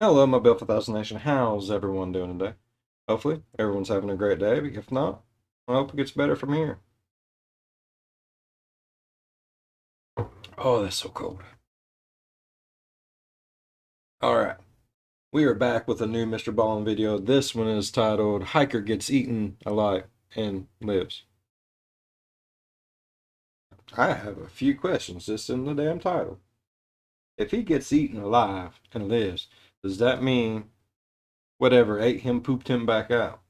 Hello, my Bill 1000 Nation. How's everyone doing today? Hopefully, everyone's having a great day. But if not, I hope it gets better from here. Oh, that's so cold. All right, we are back with a new MrBallen video. This one is titled "Hiker Gets Eaten Alive and Lives." I have a few questions just in the damn title. If he gets eaten alive and lives, does that mean whatever ate him pooped him back out?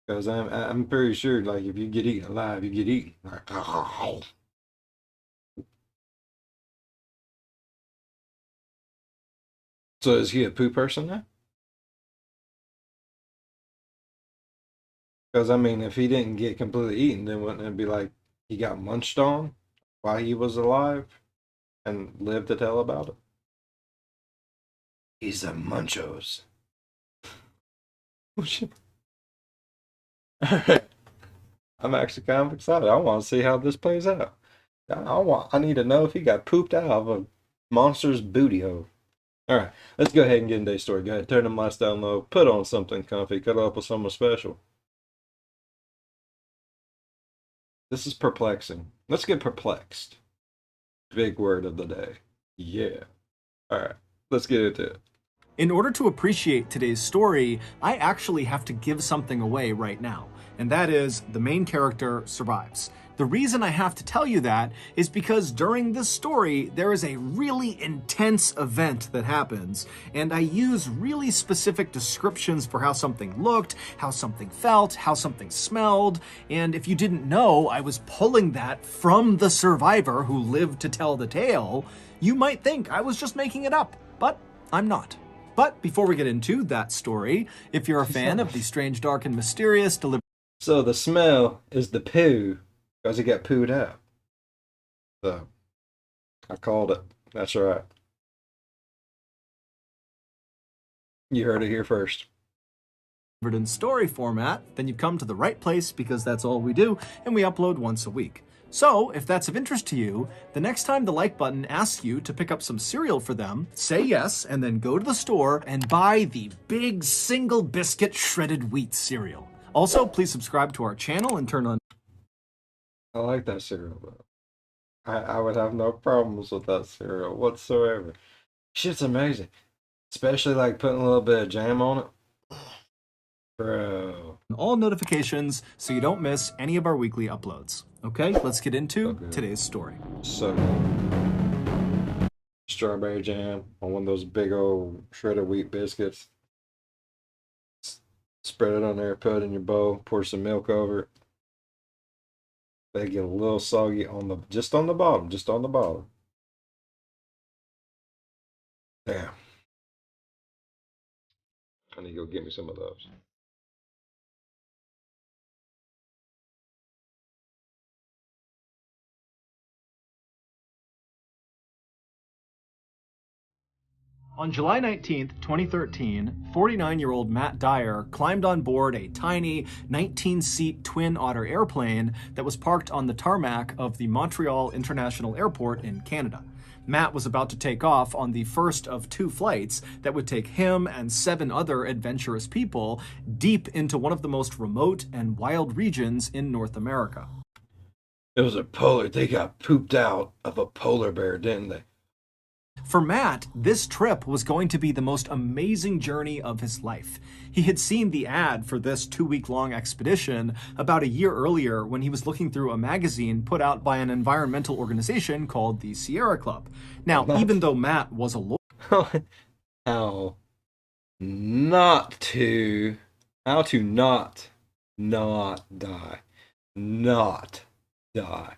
Because I'm pretty sure, like, if you get eaten alive, you get eaten. Like, so is he a poo person now? Because I mean, if he didn't get completely eaten, then wouldn't it be like he got munched on while he was alive and lived to tell about it? He's a munchos. I'm actually kind of excited. I want to see how this plays out. I need to know if he got pooped out of a monster's booty hole. All right, let's go ahead and get into today's story. Go ahead, turn the lights down low, put on something comfy, cuddle up with someone special. This is perplexing. Let's get perplexed. Big word of the day. Yeah. All right, let's get into it. In order to appreciate today's story, I actually have to give something away right now, and that is the main character survives. The reason I have to tell you that is because during this story, there is a really intense event that happens, and I use really specific descriptions for how something looked, how something felt, how something smelled, and if you didn't know I was pulling that from the survivor who lived to tell the tale, you might think I was just making it up, but I'm not. But before we get into that story, if you're a fan of the strange, dark, and mysterious So the smell is the poo because he got pooed out. So I called it. That's right. You heard it here first. delivered in story format, then you've come to the right place because that's all we do, and we upload once a week. So, if that's of interest to you, the next time the like button asks you to pick up some cereal for them, say yes, and then go to the store and buy the big single biscuit shredded wheat cereal. Also, please subscribe to our channel and turn on. I like that cereal though. I would have no problems with that cereal whatsoever. Shit's amazing. Especially like putting a little bit of jam on it. Bro. All notifications so you don't miss any of our weekly uploads. Okay, let's get into today's story. So good. Strawberry jam on one of those big old shredded wheat biscuits. Spread it on there, put it in your bowl, pour some milk over it. They get a little soggy on the just on the bottom. Damn. I need to go get me some of those. On July 19th, 2013, 49-year-old Matt Dyer climbed on board a tiny 19-seat Twin Otter airplane that was parked on the tarmac of the Montreal International Airport in Canada. Matt was about to take off on the first of two flights that would take him and 7 other adventurous people deep into one of the most remote and wild regions in North America. It was they got pooped out of a polar bear, didn't they? For Matt, this trip was going to be the most amazing journey of his life. He had seen the ad for this 2-week-long expedition about a year earlier when he was looking through a magazine put out by an environmental organization called the Sierra Club. Now, even though Matt was a lawyer... How not die. Not die.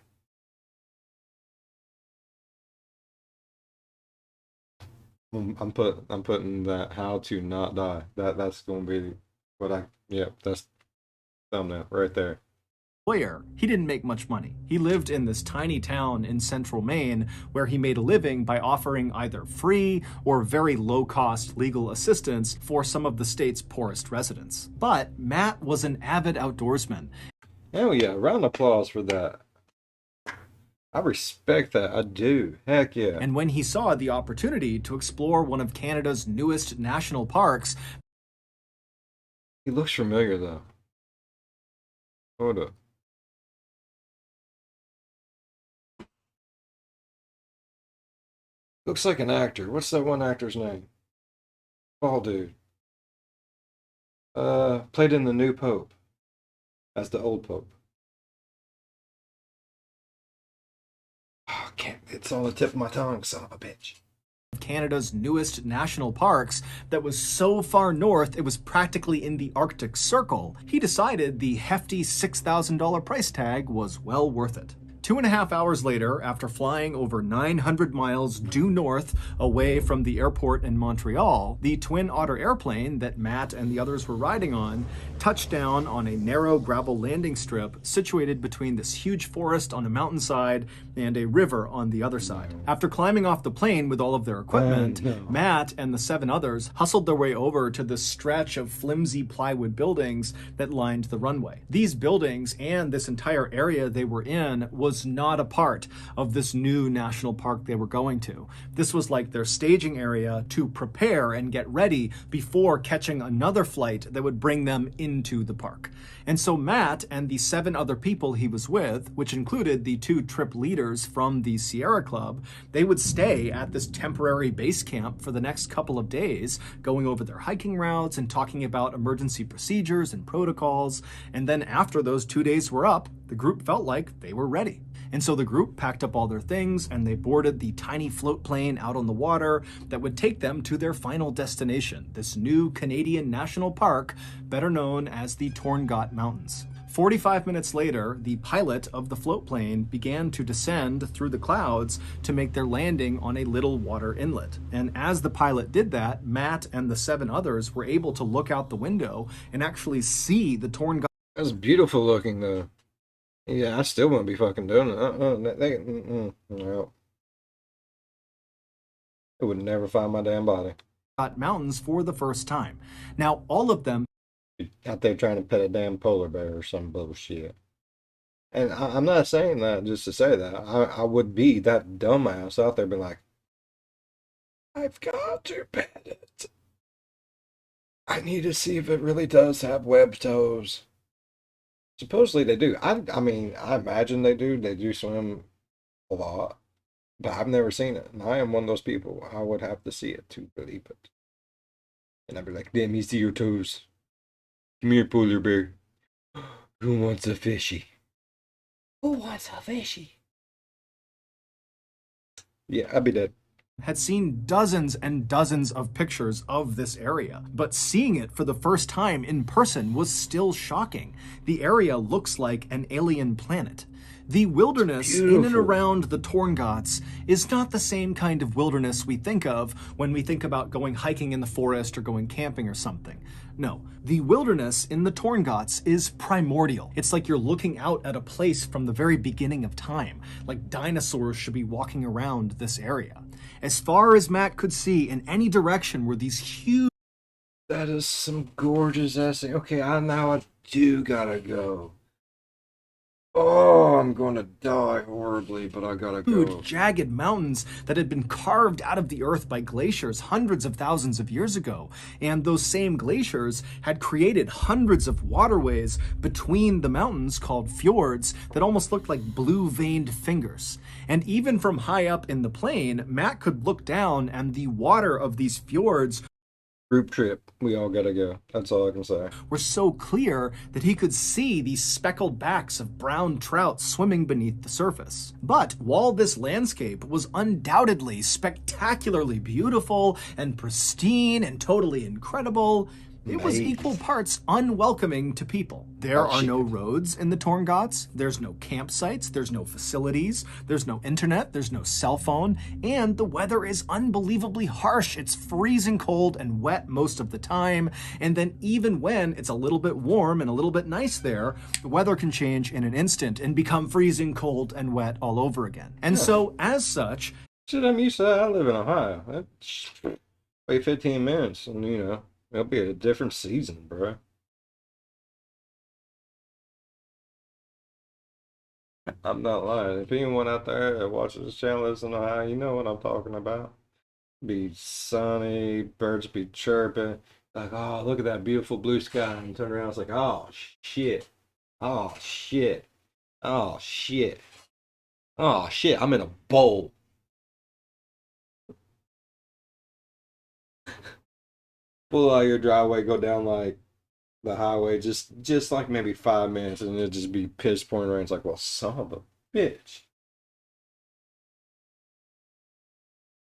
I'm putting that how to not die. That's gonna be what that's thumbnail right there. Lawyer, he didn't make much money. He lived in this tiny town in central Maine where he made a living by offering either free or very low-cost legal assistance for some of the state's poorest residents. But Matt was an avid outdoorsman. Hell yeah, round of applause for that. I respect that. I do. Heck yeah. And when he saw the opportunity to explore one of Canada's newest national parks, He looks familiar though. Hold up. Looks like an actor. What's that one actor's name? Bald dude. Played in The New Pope as the old Pope. Oh, can't. It's on the tip of my tongue, son of a bitch. Canada's newest national parks, that was so far north it was practically in the Arctic Circle, he decided the hefty $6,000 price tag was well worth it. 2.5 hours later, after flying over 900 miles due north away from the airport in Montreal, the Twin Otter airplane that Matt and the others were riding on touched down on a narrow gravel landing strip situated between this huge forest on a mountainside and a river on the other side. After climbing off the plane with all of their equipment, Matt and the 7 others hustled their way over to this stretch of flimsy plywood buildings that lined the runway. These buildings and this entire area they were in was not a part of this new national park they were going to. This was like their staging area to prepare and get ready before catching another flight that would bring them into the park. And so Matt and the 7 other people he was with, which included the 2 trip leaders from the Sierra Club, they would stay at this temporary base camp for the next couple of days, going over their hiking routes and talking about emergency procedures and protocols. And then after those 2 days were up, the group felt like they were ready. And so the group packed up all their things and they boarded the tiny float plane out on the water that would take them to their final destination, this new Canadian national park, better known as the Torngat Mountains. 45 minutes later, the pilot of the float plane began to descend through the clouds to make their landing on a little water inlet. And as the pilot did that, Matt and the 7 others were able to look out the window and actually see the Torngat. That's beautiful looking though. Yeah, I still wouldn't be fucking doing it. No. I would never find my damn body. Mountains for the first time. Now, all of them Out there trying to pet a damn polar bear or some bullshit. And I'm not saying that just to say that. I would be that dumbass out there being like, I've got to pet it. I need to see if it really does have webbed toes. Supposedly they do. I mean, I imagine they do. They do swim a lot. But I've never seen it. And I am one of those people. I would have to see it to believe it. And I'd be like, damn, you see your toes. Come here, polar bear. Who wants a fishy? Who wants a fishy? Yeah, I'd be dead. had seen dozens and dozens of pictures of this area, but seeing it for the first time in person was still shocking. The area looks like an alien planet. The wilderness in and around the Torngats is not the same kind of wilderness we think of when we think about going hiking in the forest or going camping or something. No, the wilderness in the Torngats is primordial. It's like you're looking out at a place from the very beginning of time, like dinosaurs should be walking around this area. As far as Matt could see, in any direction were these huge... That is some gorgeous essay. Okay, now I do gotta go. Oh, I'm gonna die horribly, but I gotta go. Huge, jagged mountains that had been carved out of the earth by glaciers hundreds of thousands of years ago. And those same glaciers had created hundreds of waterways between the mountains called fjords that almost looked like blue-veined fingers. And even from high up in the plain, Matt could look down and the water of these fjords Group trip. We all gotta go. That's all I can say. were so clear that he could see these speckled backs of brown trout swimming beneath the surface. But while this landscape was undoubtedly spectacularly beautiful and pristine and totally incredible, it was equal parts unwelcoming to people. There are no roads in the Torngats, there's no campsites, there's no facilities, there's no internet, there's no cell phone, and the weather is unbelievably harsh. It's freezing cold and wet most of the time, and then even when it's a little bit warm and a little bit nice there, the weather can change in an instant and become freezing cold and wet all over again. And so, as such... Shit, I'm used to that. I live in Ohio. That's wait 15 minutes and, it'll be a different season, bro. I'm not lying. If anyone out there that watches this channel lives in Ohio, you know what I'm talking about. Be sunny, birds be chirping. Like, oh, look at that beautiful blue sky. And turn around, it's like, oh, shit. Oh, shit. Oh, shit. Oh, shit. I'm in a bowl. Pull out your driveway, go down like the highway, just like maybe 5 minutes, and it'll just be piss pouring rain. It's like, well, son of a bitch.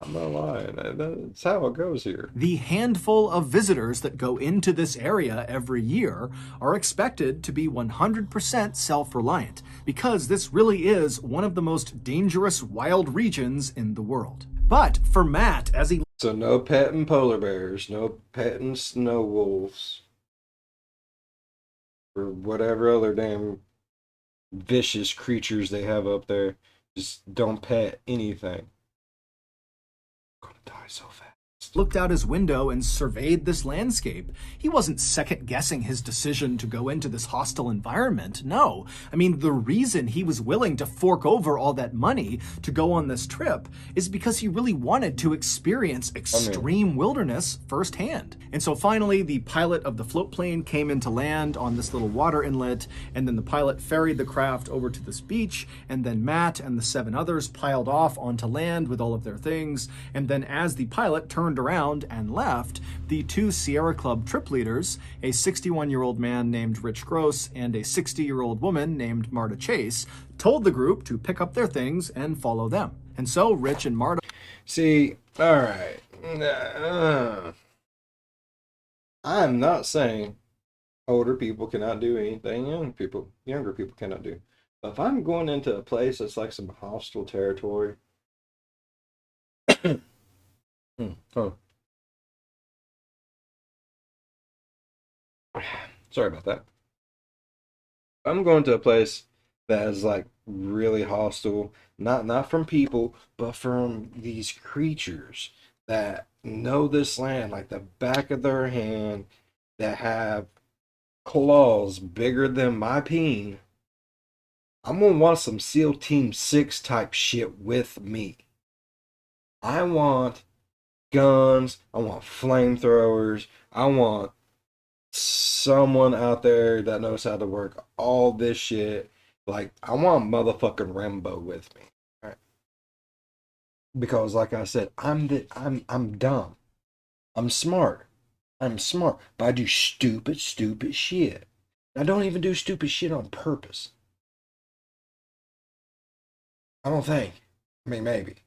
I'm not lying. That's how it goes here. The handful of visitors that go into this area every year are expected to be 100% self-reliant, because this really is one of the most dangerous wild regions in the world. But for Matt, as he So no petting polar bears, no petting snow wolves, or whatever other damn vicious creatures they have up there. Just don't pet anything. I'm gonna die so fast. looked out his window and surveyed this landscape, he wasn't second guessing his decision to go into this hostile environment. No. I mean, the reason he was willing to fork over all that money to go on this trip is because he really wanted to experience extreme wilderness firsthand. And so finally, the pilot of the float plane came into land on this little water inlet, and then the pilot ferried the craft over to this beach, and then Matt and the 7 others piled off onto land with all of their things, and then as the pilot turned around and left, the 2 Sierra Club trip leaders, a 61-year-old man named Rich Gross and a 60-year-old woman named Marta Chase, told the group to pick up their things and follow them. And so Rich and Marta... See, all right. I'm not saying older people cannot do anything younger people cannot do. But if I'm going into a place that's like some hostile territory, oh, sorry about that. I'm going to a place that is like really hostile, not from people, but from these creatures that know this land like the back of their hand, that have claws bigger than my peen. I'm gonna want some SEAL Team 6 type shit with me. I want guns, I want flamethrowers, I want someone out there that knows how to work all this shit. Like, I want motherfucking Rambo with me. Right? Because like I said, I'm dumb. I'm smart. I'm smart. But I do stupid shit. I don't even do stupid shit on purpose. I don't think. I mean, maybe.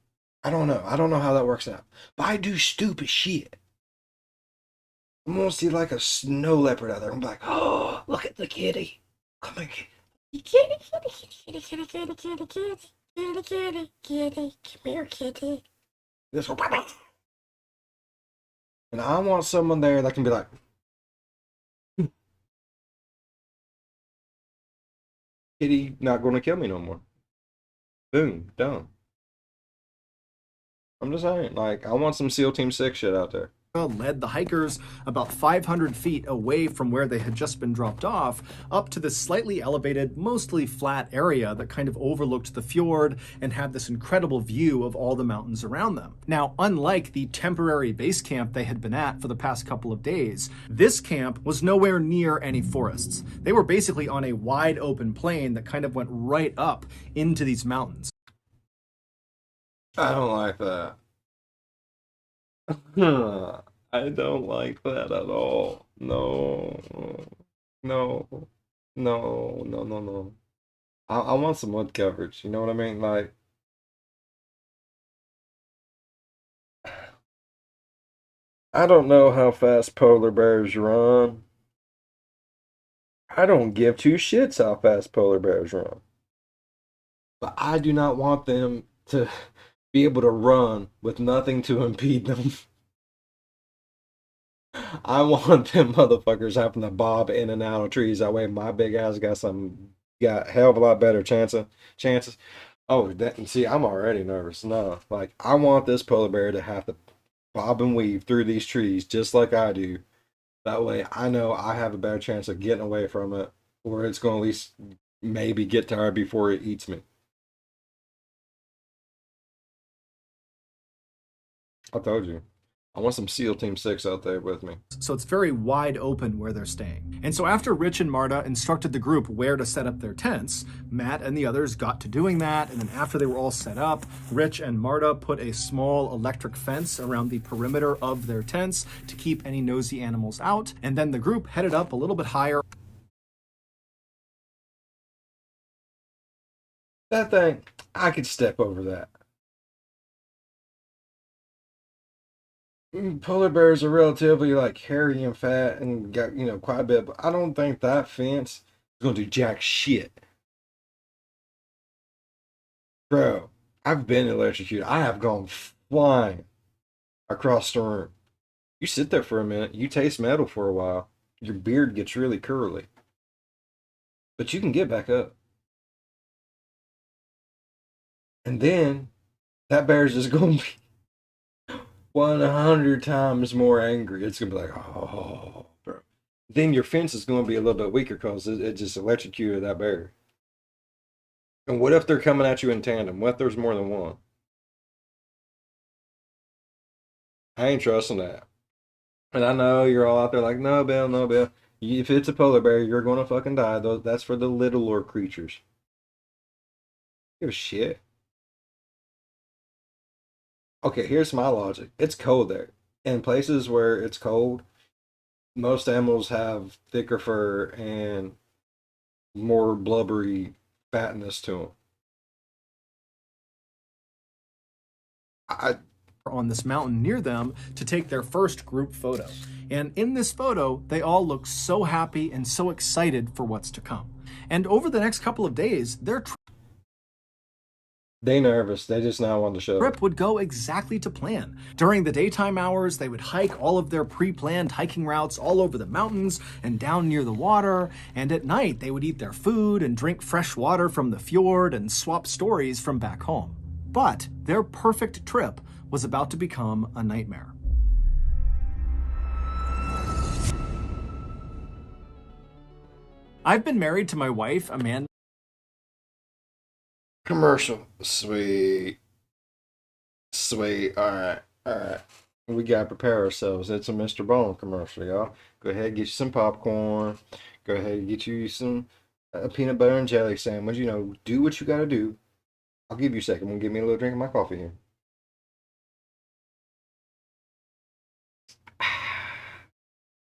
I don't know. I don't know how that works out. But I do stupid shit. I'm gonna see like a snow leopard out there. I'm like, oh, look at the kitty. Come on, kitty. Kitty, kitty, kitty, kitty, kitty, kitty, kitty, kitty, kitty, kitty, come here, kitty. This one. And I want someone there that can be like, kitty, not gonna kill me no more. Boom, done. I'm just saying, like, I want some SEAL Team 6 shit out there. led the hikers about 500 feet away from where they had just been dropped off up to this slightly elevated, mostly flat area that kind of overlooked the fjord and had this incredible view of all the mountains around them. Now, unlike the temporary base camp they had been at for the past couple of days, this camp was nowhere near any forests. They were basically on a wide open plain that kind of went right up into these mountains. I don't like that. I don't like that at all. No, no, no, no, no, no. I want some wood coverage. You know what I mean? Like, I don't know how fast polar bears run. I don't give 2 shits how fast polar bears run. But I do not want them to be able to run with nothing to impede them. I want them motherfuckers having to bob in and out of trees. That way my big ass got hell of a lot better chances. Oh, that, and see, I'm already nervous. No, like, I want this polar bear to have to bob and weave through these trees just like I do. That way I know I have a better chance of getting away from it, or it's going to at least maybe get tired before it eats me. I told you. I want some SEAL Team 6 out there with me. So it's very wide open where they're staying. And so after Rich and Marta instructed the group where to set up their tents, Matt and the others got to doing that. And then after they were all set up, Rich and Marta put a small electric fence around the perimeter of their tents to keep any nosy animals out. And then the group headed up a little bit higher. That thing, I could step over that. Polar bears are relatively like hairy and fat and got, quite a bit, but I don't think that fence is gonna do jack shit. Bro, I've been electrocuted. I have gone flying across the room. You sit there for a minute, you taste metal for a while, your beard gets really curly. But you can get back up. And then that bear's just gonna be 100 times more angry. It's gonna be like, oh, bro. Then your fence is gonna be a little bit weaker because it just electrocuted that bear. And what if they're coming at you in tandem? What if there's more than one? I ain't trusting that. And I know you're all out there like, no, Bill, no, Bill. If it's a polar bear, you're gonna fucking die. That's for the littler creatures. Give a shit. Okay, here's my logic. It's cold there. In places where it's cold, most animals have thicker fur and more blubbery fatness to them. I On this mountain near them to take their first group photo. And in this photo, they all look so happy and so excited for what's to come. And over the next couple of days, their They nervous. They just now want to show. trip would go exactly to plan. During the daytime hours, they would hike all of their pre-planned hiking routes all over the mountains and down near the water. And at night, they would eat their food and drink fresh water from the fjord and swap stories from back home. But their perfect trip was about to become a nightmare. I've been married to my wife, Amanda. Commercial. Sweet. Sweet. All right. All right. We got to prepare ourselves. It's a MrBallen commercial, y'all. Go ahead, get you some popcorn. Go ahead and get you some peanut butter and jelly sandwich. Do what you got to do. I'll give you a second. We'll give me a little drink of my coffee here.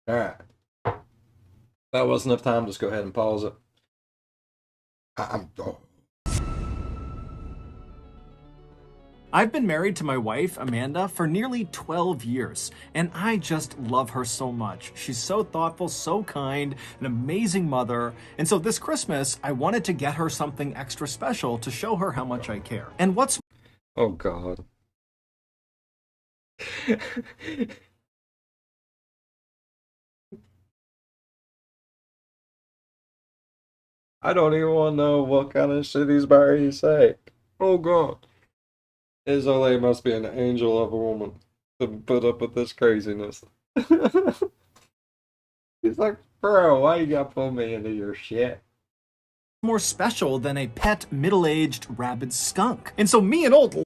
All right. That was enough time. Just go ahead and pause it. Oh. I've been married to my wife, Amanda, for nearly 12 years, and I just love her so much. She's so thoughtful, so kind, an amazing mother. And so this Christmas, I wanted to get her something extra special to show her how much I care. And what's Oh, God. I don't even want to know what kind of shit he's about to say. Oh, God. His old lady must be an angel of a woman to put up with this craziness. He's like, bro, why you gotta pull me into your shit? more special than a pet middle-aged rabid skunk? And so me and old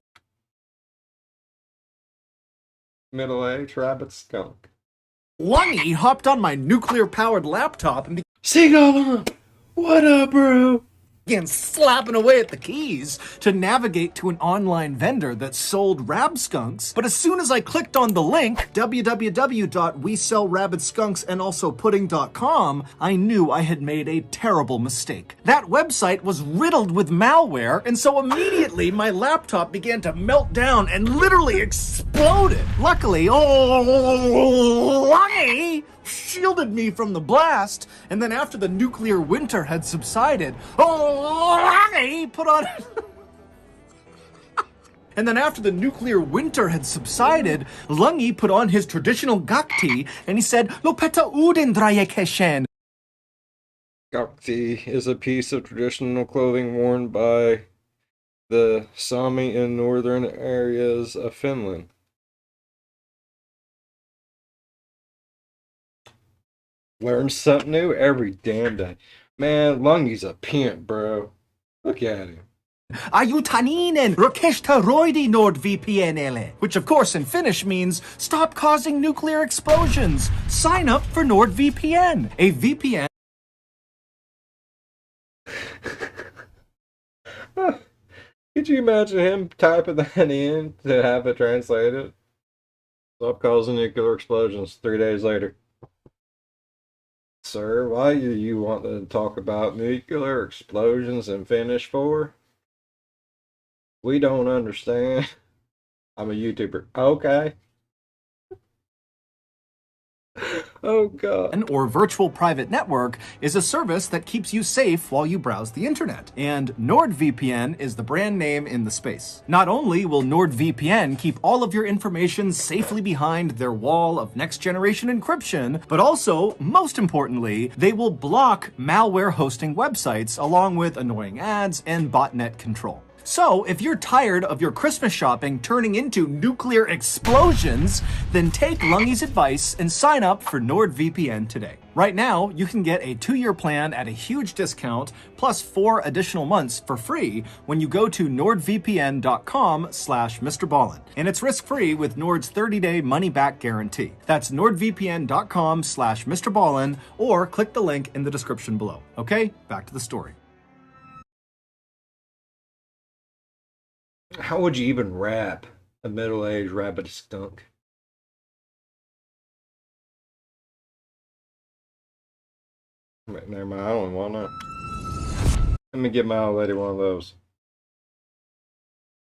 Middle-aged rabbit skunk. Lungy hopped on my nuclear-powered laptop and Seagull, what up, bro? began slapping away at the keys to navigate to an online vendor that sold rab skunks. But as soon as I clicked on the link, www.weselllrabbitskunksandalsopudding.com, I knew I had made a terrible mistake. That website was riddled with malware, and so immediately my laptop began to melt down and literally exploded. Luckily, Lungy shielded me from the blast, and then after the nuclear winter had subsided, Lungy put on... And then after the nuclear winter had subsided, Lungy put on his traditional gakti, and he said, Lopeta uden drayekeshen. Gakti is a piece of traditional clothing worn by the Sami in northern areas of Finland. Learn something new every damn day. Man, Lungy's a pimp, bro. Look at him. Ayutaninen Rokeshta Roidi NordVPN, which of course in Finnish means stop causing nuclear explosions. Sign up for NordVPN, a VPN. Could you imagine him typing that in to have it translated? Stop causing nuclear explosions 3 days later. Sir, why do you want to talk about nuclear explosions in Finnish for? We don't understand. I'm a YouTuber. Okay. Oh, God. Or virtual private network is a service that keeps you safe while you browse the internet. And NordVPN is the brand name in the space. Not only will NordVPN keep all of your information safely behind their wall of next generation encryption, but also, most importantly, they will block malware hosting websites along with annoying ads and botnet control. So, if you're tired of your Christmas shopping turning into nuclear explosions, then take Lungy's advice and sign up for NordVPN today. Right now, you can get a 2-year plan at a huge discount, plus 4 additional months for free when you go to nordvpn.com/MrBallen. And it's risk-free with Nord's 30-day money-back guarantee. That's nordvpn.com/MrBallen, or click the link in the description below. Okay, back to the story. How would you even wrap a middle-aged rabbit skunk? Never mind, I don't want to. Let me get my old lady one of those.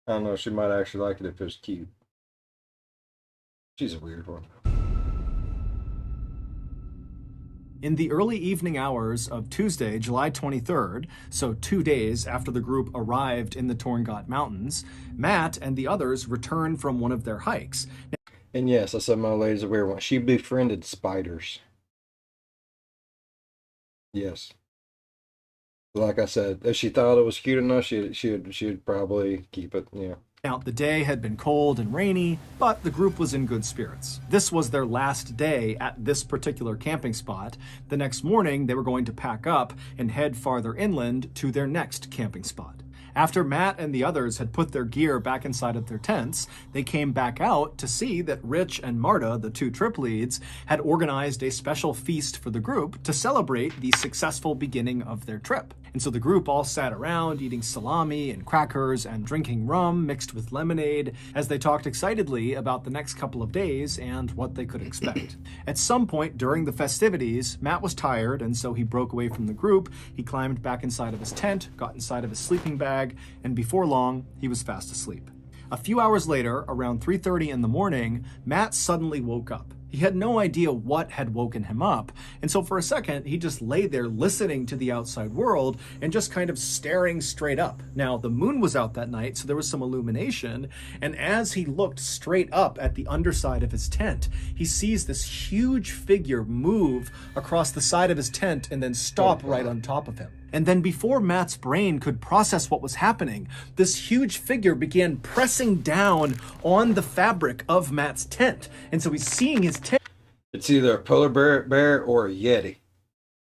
I don't know, she might actually like it if it was cute. She's a weird one. In the early evening hours of Tuesday, July 23rd, so 2 days after the group arrived in the Torngat Mountains, Matt and the others returned from one of their hikes. And yes, I said my old lady's a weird one. She befriended spiders. Yes. Like I said, if she thought it was cute enough, she'd probably keep it, yeah. Now, the day had been cold and rainy, but the group was in good spirits. This was their last day at this particular camping spot. The next morning, they were going to pack up and head farther inland to their next camping spot. After Matt and the others had put their gear back inside of their tents, they came back out to see that Rich and Marta, the 2 trip leads, had organized a special feast for the group to celebrate the successful beginning of their trip. And so the group all sat around eating salami and crackers and drinking rum mixed with lemonade as they talked excitedly about the next couple of days and what they could expect. At some point during the festivities, Matt was tired, and so he broke away from the group. He climbed back inside of his tent, got inside of his sleeping bag, and before long, he was fast asleep. A few hours later, around 3:30 in the morning, Matt suddenly woke up. He had no idea what had woken him up, and so for a second, he just lay there listening to the outside world and just kind of staring straight up. Now, the moon was out that night, so there was some illumination, and as he looked straight up at the underside of his tent, he sees this huge figure move across the side of his tent and then stop right on top of him. And then before Matt's brain could process what was happening, this huge figure began pressing down on the fabric of Matt's tent. And so he's seeing his tent. It's either a polar bear or a yeti.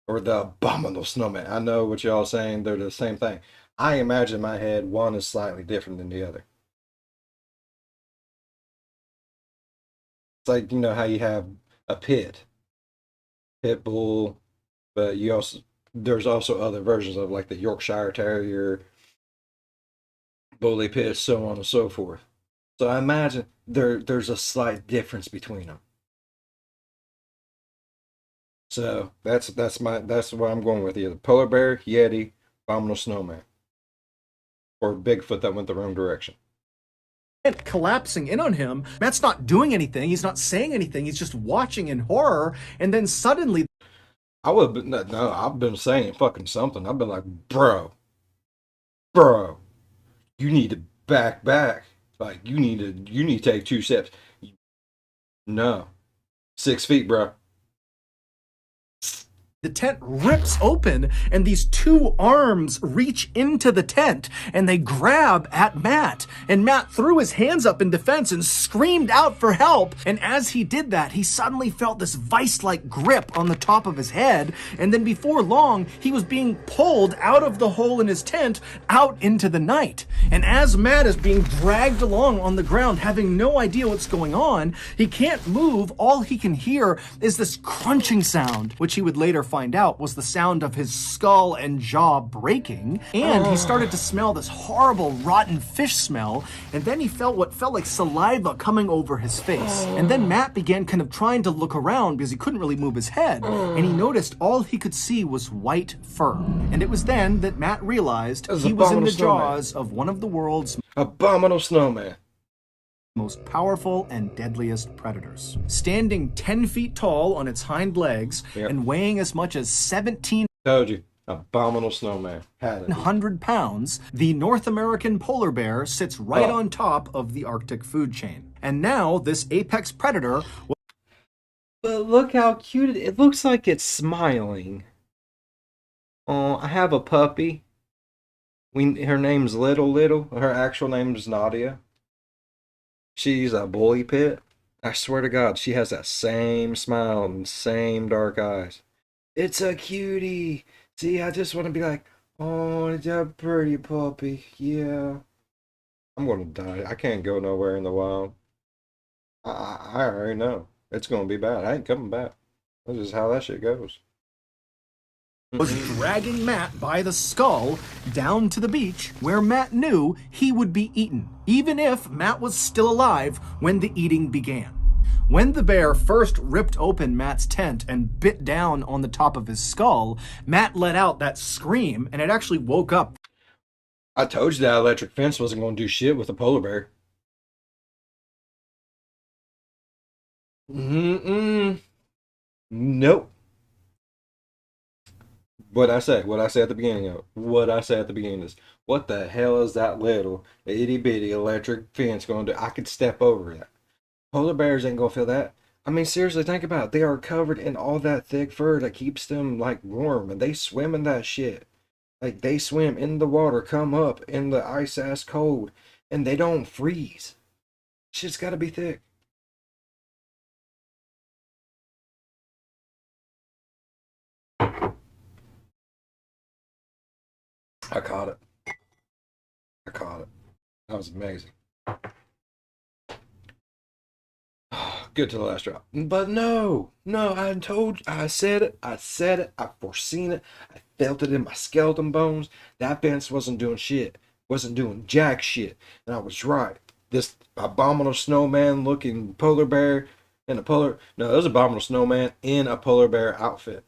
Or the abominable snowman. I know what y'all saying, they're the same thing. I imagine in my head one is slightly different than the other. It's like, you know how you have a pit bull, but there's also other versions of like the Yorkshire Terrier, bully pit, so on and so forth. So I imagine there's a slight difference between them. So that's what I'm going with, either polar bear, yeti, abominable snowman, or Bigfoot that went the wrong direction. Collapsing in on him. Matt's not doing anything. He's not saying anything. He's just watching in horror. And then suddenly, I've been saying fucking something. I've been like, bro, you need to back. Like, you need to take 2 steps. No. 6 feet, bro. The tent rips open, and these two arms reach into the tent, and they grab at Matt. And Matt threw his hands up in defense and screamed out for help. And as he did that, he suddenly felt this vice-like grip on the top of his head. And then before long, he was being pulled out of the hole in his tent out into the night. And as Matt is being dragged along on the ground, having no idea what's going on, he can't move. All he can hear is this crunching sound, which he would later find out was the sound of his skull and jaw breaking. And he started to smell this horrible rotten fish smell, and then he felt what felt like saliva coming over his face. And then Matt began kind of trying to look around because he couldn't really move his head, and he noticed all he could see was white fur. And it was then that Matt realized he was in the jaws of one of the world's abominable snowman, most powerful and deadliest predators. Standing 10 feet tall on its hind legs and weighing as much as 1,700 told you, abominable snowman. Had it. Pounds, the North American polar bear sits right on top of the Arctic food chain. And now this apex predator. But look how cute it looks like it's smiling. Oh, I have a puppy. Her name's Little. Her actual name's Nadia. She's a bully pit. I swear to God, she has that same smile and same dark eyes. It's a cutie. See, I just want to be like, oh, it's a pretty puppy. Yeah. I'm going to die. I can't go nowhere in the wild. I already know. It's going to be bad. I ain't coming back. This is how that shit goes. Was dragging Matt by the skull down to the beach where Matt knew he would be eaten, even if Matt was still alive when the eating began. When the bear first ripped open Matt's tent and bit down on the top of his skull, Matt let out that scream, and it actually woke up. I told you that electric fence wasn't going to do shit with a polar bear. Nope. What I say at the beginning of it. What I say at the beginning is, what the hell is that little itty bitty electric fence going to do? I could step over that. Polar bears ain't gonna feel that. I mean, seriously, think about it. They are covered in all that thick fur that keeps them like warm, and they swim in that shit. Like they swim in the water, come up in the ice ass cold, and they don't freeze. Shit's gotta be thick. I caught it. That was amazing. Good to the last drop. But no, I said it, I foreseen it, I felt it in my skeleton bones. That fence wasn't doing shit, wasn't doing jack shit, and I was right. This abominable snowman looking polar bear in it was abominable snowman in a polar bear outfit.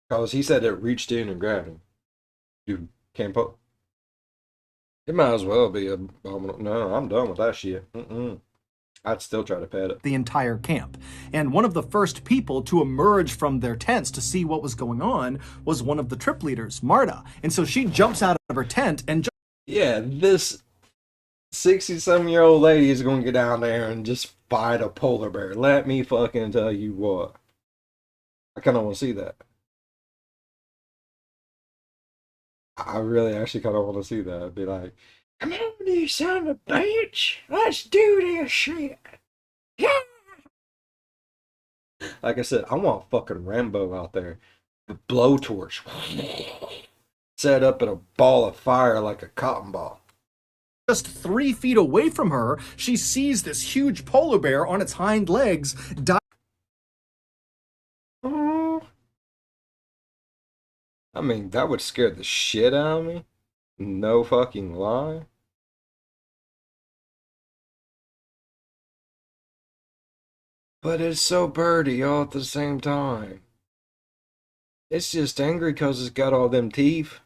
Because he said it reached in and grabbed him. Dude, can't pull. It might as well be abominable. No, I'm done with that shit. I'd still try to pet it. The entire camp. And one of the first people to emerge from their tents to see what was going on was one of the trip leaders, Marta. And so she jumps out of her tent and yeah, this 60-some-year-old lady is going to get down there and just fight a polar bear. Let me fucking tell you what. I kind of want to see that. I really actually kind of want to see that. I'd be like, come on, you son of a bitch. Let's do this shit. Yeah. Like I said, I want fucking Rambo out there. The blowtorch. Set up in a ball of fire like a cotton ball. Just 3 feet away from her, she sees this huge polar bear on its hind legs die. I mean, that would scare the shit out of me. No fucking lie. But it's so birdie all at the same time. It's just angry because it's got all them teeth.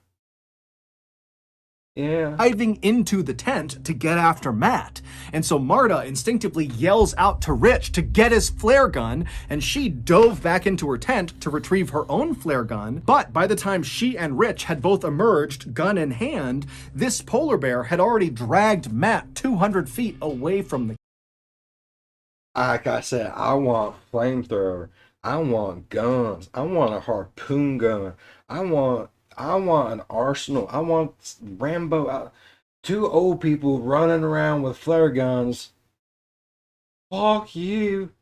Yeah. Diving into the tent to get after Matt. And so Marta instinctively yells out to Rich to get his flare gun, and she dove back into her tent to retrieve her own flare gun. But by the time she and Rich had both emerged, gun in hand, this polar bear had already dragged Matt 200 feet away from the... Like I said, I want flamethrower. I want guns. I want a harpoon gun. I want an arsenal. I want Rambo. Two old people running around with flare guns. Fuck you.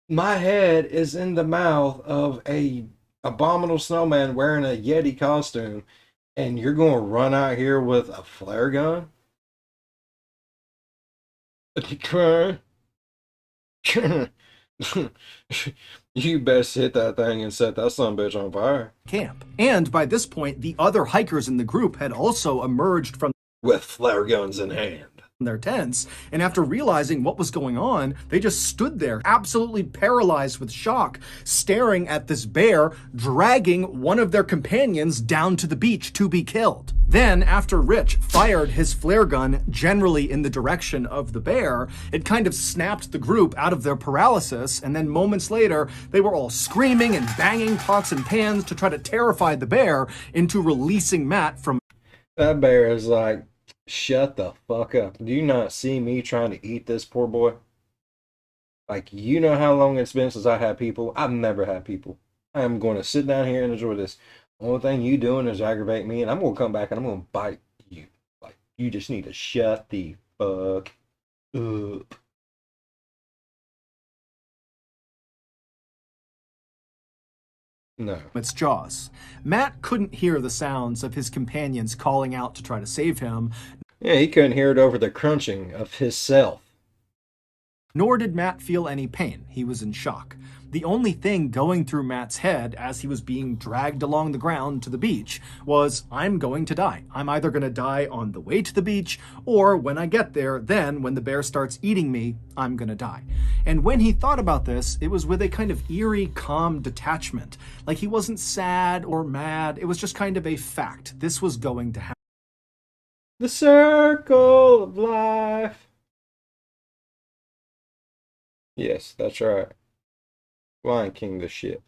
My head is in the mouth of a abominable snowman wearing a Yeti costume, and you're gonna run out here with a flare gun? You best hit that thing and set that son bitch on fire. Camp. And by this point, the other hikers in the group had also emerged from With flare guns in hand. their tents, and after realizing what was going on, they just stood there, absolutely paralyzed with shock, staring at this bear dragging one of their companions down to the beach to be killed. Then, after Rich fired his flare gun generally in the direction of the bear, it kind of snapped the group out of their paralysis, and then moments later, they were all screaming and banging pots and pans to try to terrify the bear into releasing Matt from. That bear is like, shut the fuck up. Do you not see me trying to eat this poor boy? Like, you know how long it's been since I had people? I've never had people. I am going to sit down here and enjoy this. Only thing you doing is aggravate me, and I'm going to come back and I'm going to bite you. Like, you just need to shut the fuck up. No. Its jaws. Matt couldn't hear the sounds of his companions calling out to try to save him, Yeah, he couldn't hear it over the crunching of his self. nor did Matt feel any pain. He was in shock. The only thing going through Matt's head as he was being dragged along the ground to the beach was, I'm going to die. I'm either going to die on the way to the beach, or when I get there, then when the bear starts eating me, I'm going to die. And when he thought about this, it was with a kind of eerie, calm detachment. Like he wasn't sad or mad. It was just kind of a fact. This was going to happen. The circle of life. Yes, that's right. Lion King the shit.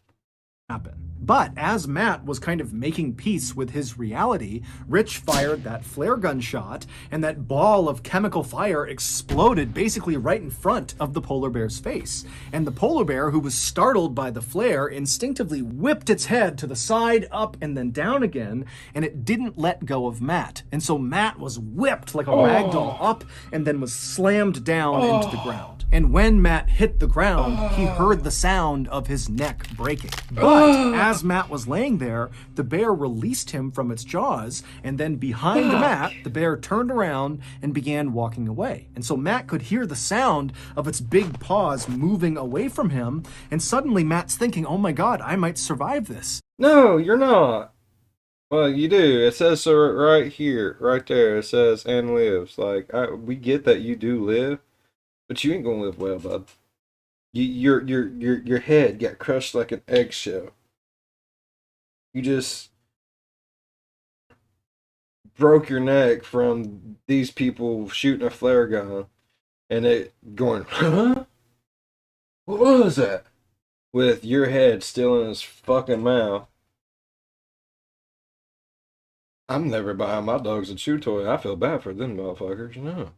But as Matt was kind of making peace with his reality, Rich fired that flare gun shot, and that ball of chemical fire exploded basically right in front of the polar bear's face. And the polar bear, who was startled by the flare, instinctively whipped its head to the side, up, and then down again, and it didn't let go of Matt. And so Matt was whipped like a ragdoll up, and then was slammed down into the ground. And when Matt hit the ground, he heard the sound of his neck breaking. But as Matt was laying there, the bear released him from its jaws, and then behind Matt, the bear turned around and began walking away. And so Matt could hear the sound of its big paws moving away from him, and suddenly Matt's thinking, oh my god, I might survive this. No, you're not. Well, you do. It says so right here, right there. It says and lives. Like we get that you do live, but you ain't gonna live well, bud. Your head got crushed like an eggshell. You just broke your neck from these people shooting a flare gun, and it going, huh? What was that? With your head still in his fucking mouth. I'm never buying my dogs a chew toy. I feel bad for them motherfuckers. No.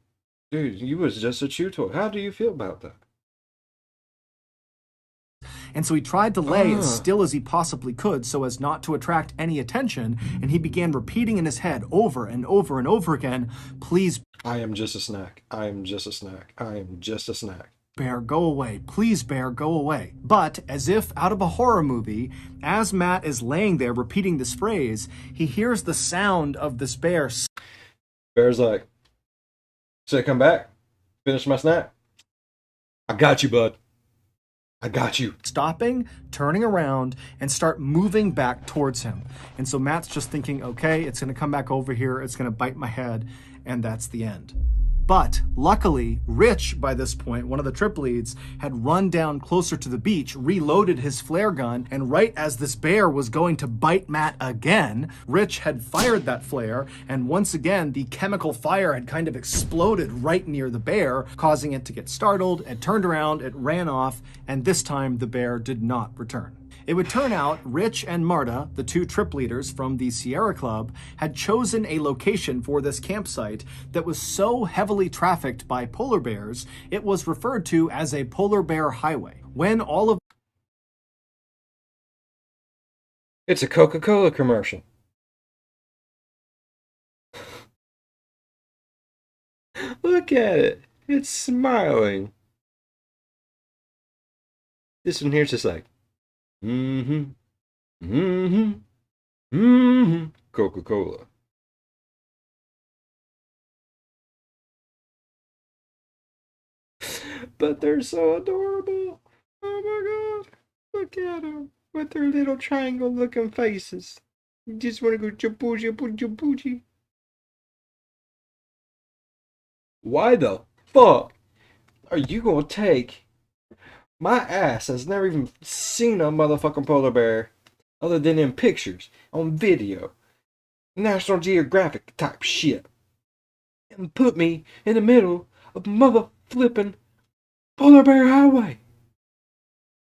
Dude, you was just a chew toy. How do you feel about that? And so he tried to lay as still as he possibly could so as not to attract any attention, and he began repeating in his head over and over and over again, please, I am just a snack. I am just a snack. I am just a snack. bear, go away. Please, bear, go away. But, as if out of a horror movie, as Matt is laying there repeating this phrase, he hears the sound of this bear. Bear's like, say come back. Finish my snack. I got you, bud. I got you. Stopping, turning around, and start moving back towards him. And so Matt's just thinking, okay, it's going to come back over here, it's going to bite my head, and that's the end. But luckily, Rich, by this point, one of the trip leads, had run down closer to the beach, reloaded his flare gun, and right as this bear was going to bite Matt again, Rich had fired that flare, and once again, the chemical fire had kind of exploded right near the bear, causing it to get startled. It turned around, it ran off, and this time the bear did not return. It would turn out Rich and Marta, the two trip leaders from the Sierra Club, had chosen a location for this campsite that was so heavily trafficked by polar bears, it was referred to as a polar bear highway. When all of It's a Coca-Cola commercial. Look at it. It's smiling. This one here's just like, mm-hmm, mm-hmm, mm-hmm. Coca-Cola. But they're so adorable. Oh my god. Look at them with their little triangle looking faces. You just want to go jabooji, jabooji. Why the fuck are you gonna take my ass has never even seen a motherfucking polar bear other than in pictures, on video, National Geographic type shit, and put me in the middle of mother flipping polar bear highway?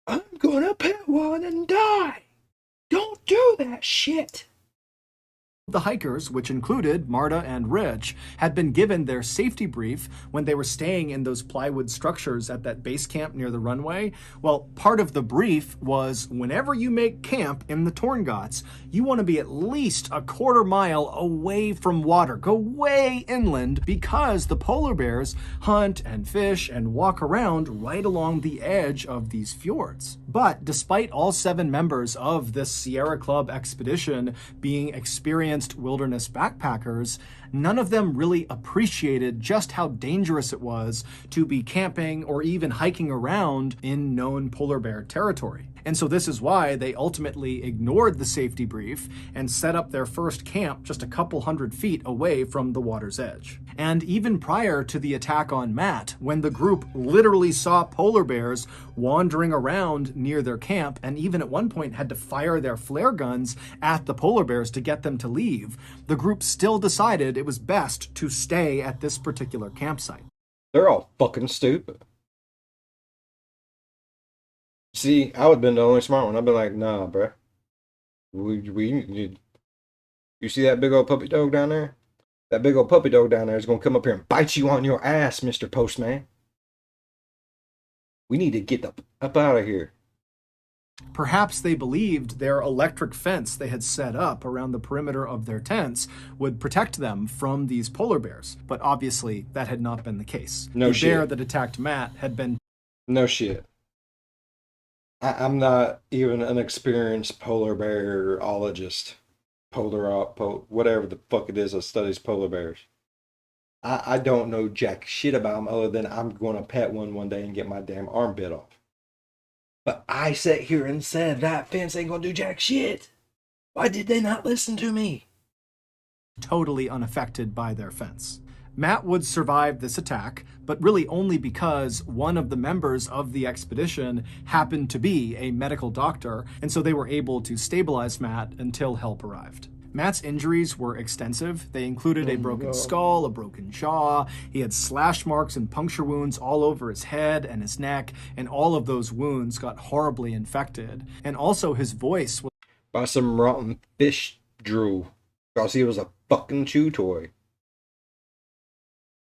I'm gonna pet one and die. Don't do that shit. The hikers, which included Marta and Rich, had been given their safety brief when they were staying in those plywood structures at that base camp near the runway. Well, part of the brief was whenever you make camp in the Torngats, you want to be at least a quarter mile away from water. Go way inland because the polar bears hunt and fish and walk around right along the edge of these fjords. But despite all 7 members of this Sierra Club expedition being experienced wilderness backpackers, none of them really appreciated just how dangerous it was to be camping or even hiking around in known polar bear territory. And so this is why they ultimately ignored the safety brief and set up their first camp just a couple hundred feet away from the water's edge. And even prior to the attack on Matt, when the group literally saw polar bears wandering around near their camp and even at one point had to fire their flare guns at the polar bears to get them to leave, the group still decided it was best to stay at this particular campsite. They're all fucking stupid. See, I would have been the only smart one. I'd been like, nah, bruh. You see that big old puppy dog down there? That big old puppy dog down there is going to come up here and bite you on your ass, Mr. Postman. We need to get up out of here. Perhaps they believed their electric fence they had set up around the perimeter of their tents would protect them from these polar bears, but obviously that had not been the case. No the shit. bear that attacked Matt had been... No shit. I'm not even an experienced polar bearologist. Whatever the fuck it is that studies polar bears. I don't know jack shit about them other than I'm going to pet one day and get my damn arm bit off. But I sat here and said that fence ain't going to do jack shit. Why did they not listen to me? Totally unaffected by their fence. Matt would survive this attack, but really only because one of the members of the expedition happened to be a medical doctor, and so they were able to stabilize Matt until help arrived. Matt's injuries were extensive. They included a broken skull, a broken jaw. He had slash marks and puncture wounds all over his head and his neck, and all of those wounds got horribly infected. And also his voice was by some rotten fish drool, because he was a fucking chew toy.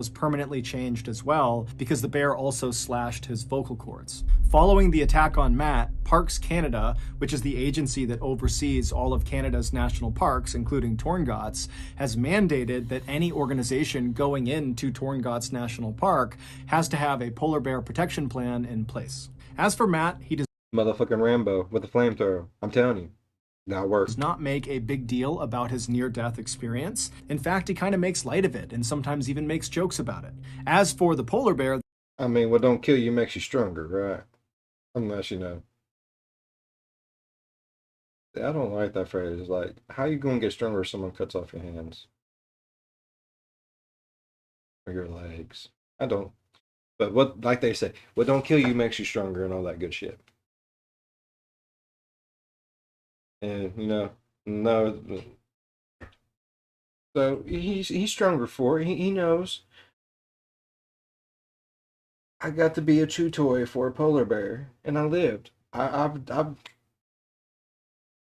Was permanently changed as well because the bear also slashed his vocal cords. Following the attack on Matt, Parks Canada, which is the agency that oversees all of Canada's national parks, including Torngats, has mandated that any organization going into Torngats National Park has to have a polar bear protection plan in place. As for Matt, he does Motherfucking Rambo with a flamethrower. I'm telling you. That works. Does not make a big deal about his near-death experience. In fact, he kind of makes light of it and sometimes even makes jokes about it. As for the polar bear... I mean, what don't kill you makes you stronger, right? Unless, you know. I don't like that phrase. It's like, how you going to get stronger if someone cuts off your hands? Or your legs? I don't. But what, like they say, what don't kill you makes you stronger and all that good shit. And, you know, no. So he's stronger for it. He knows. I got to be a chew toy for a polar bear, and I lived. I've dropped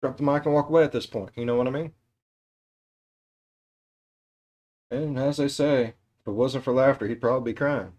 the mic and walk away at this point. You know what I mean? And as they say, if it wasn't for laughter, he'd probably be crying.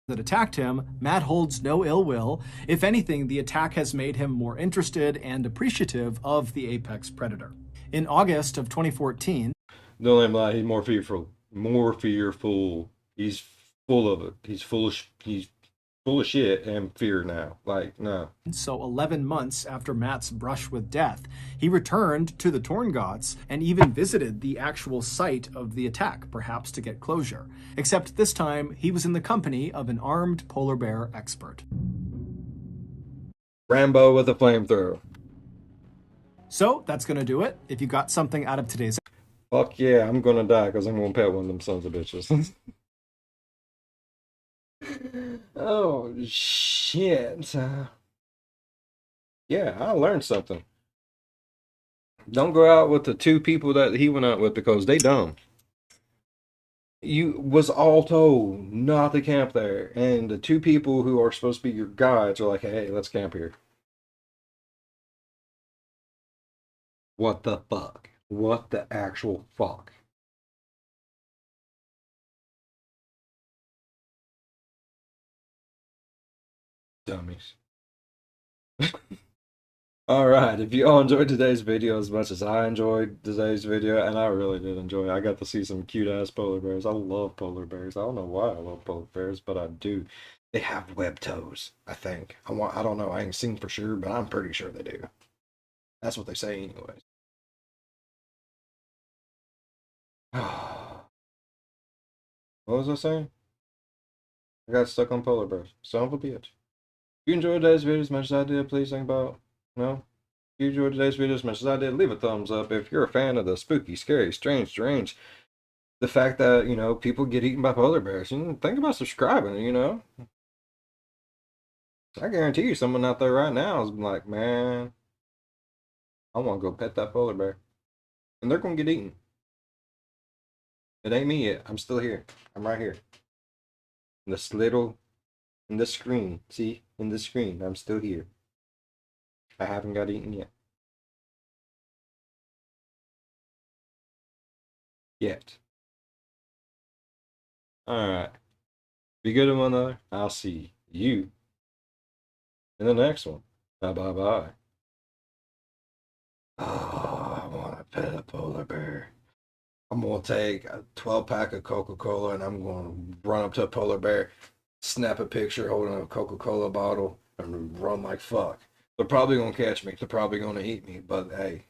that attacked him, Matt holds no ill will. If anything, the attack has made him more interested and appreciative of the apex predator. In August of 2014, don't let him lie, he's more fearful. More fearful. He's full of it. He's full of shit and fear now. Like, no. so 11 months after Matt's brush with death, he returned to the Torngats and even visited the actual site of the attack, perhaps to get closure. Except this time, he was in the company of an armed polar bear expert. Rambo with a flamethrower. So that's going to do it. If you got something out of today's Fuck yeah, I'm gonna die because I'm gonna pet one of them sons of bitches. Oh shit. Yeah, I learned something. Don't go out with the two people that he went out with because they dumb. You was all told not to camp there, and the two people who are supposed to be your guides are like, hey, let's camp here. What the fuck? What the actual fuck? Dummies. Alright, if you all enjoyed today's video as much as I enjoyed today's video, and I really did enjoy it, I got to see some cute-ass polar bears. I love polar bears. I don't know why I love polar bears, but I do. They have webbed toes, I think. I don't know, I ain't seen for sure, but I'm pretty sure they do. That's what they say anyways. What was I saying? I got stuck on polar bears. Son of a bitch. If you enjoyed today's video as much as I did, please think about, if you enjoyed today's video as much as I did, leave a thumbs up. If you're a fan of the spooky, scary, strange, the fact that, people get eaten by polar bears, think about subscribing. I guarantee you someone out there right now is like, man, I want to go pet that polar bear. And they're going to get eaten. It ain't me yet. I'm still here. I'm right here. In the screen. See? In the screen. I'm still here. I haven't got eaten yet. Yet. Alright. Be good to one another. I'll see you in the next one. Bye. Oh, I want to pet a polar bear. I'm going to take a 12-pack of Coca-Cola and I'm going to run up to a polar bear, snap a picture holding a Coca-Cola bottle, and run like fuck. They're probably going to catch me. They're probably going to eat me. But hey,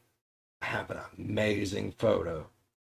I have an amazing photo.